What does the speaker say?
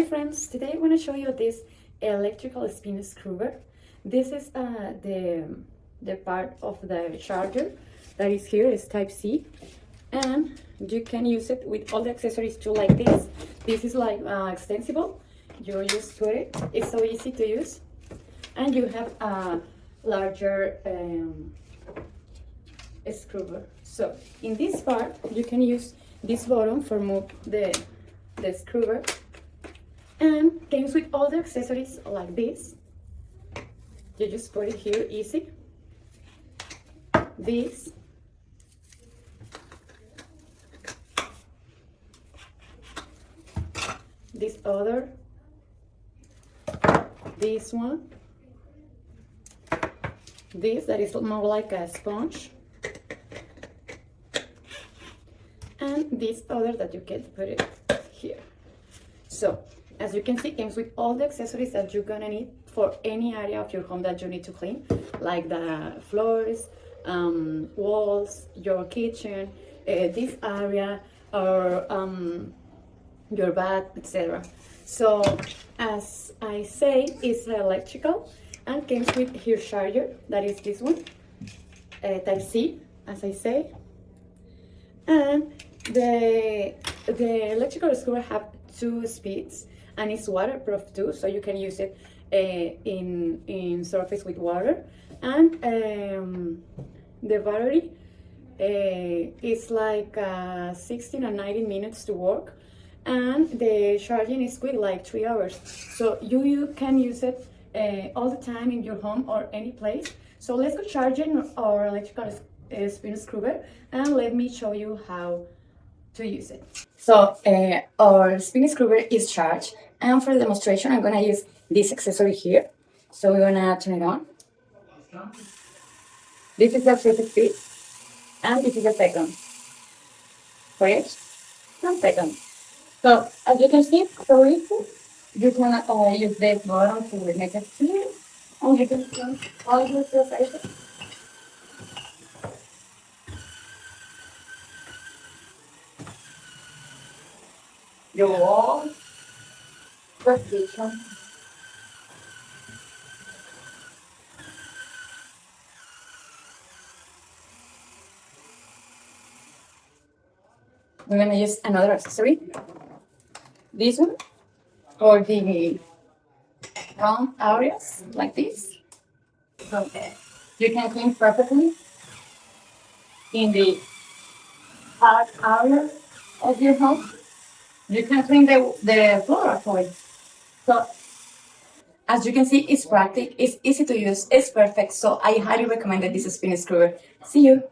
Hi friends, today I want to show you this electrical spin screwer. This is the part of the charger that is here, is type C, and you can use it with all the accessories too, like this. This is like extensible. You just put it, it's so easy to use, and you have a larger screwer. So in this part you can use this button for move the screwer, and comes with all the accessories like this. You just put it here, easy. This other, this one, this that is more like a sponge, and this other that you can put it here. So as you can see, it comes with all the accessories that you're gonna need for any area of your home that you need to clean, like the floors, walls, your kitchen, this area, or your bath, etc. So as I say, it's electrical and comes with here charger, that is this one, type C, as I say. And the electrical screwer have 2 speeds, and it's waterproof too, so you can use it in surface with water. And the battery is like 16 or 19 minutes to work, and the charging is quick, like 3 hours. So you can use it all the time in your home or any place. So let's go charging our electrical spin screwer, and let me show you how to use it. So our spin screwer is charged, and for the demonstration I'm gonna use this accessory here. So we're gonna turn it on. This is the first speed, and this is the second. First and second. So as you can see, so easy. You can use this button to make it spin, and you can turn all your surfaces. Your wall, the kitchen. We're gonna use another accessory. This one for the round areas like this. So you can clean perfectly in the hard area of your home. You can clean the floor actually. So as you can see, it's practical, it's easy to use, it's perfect. So I highly recommend this spin screwer. See you.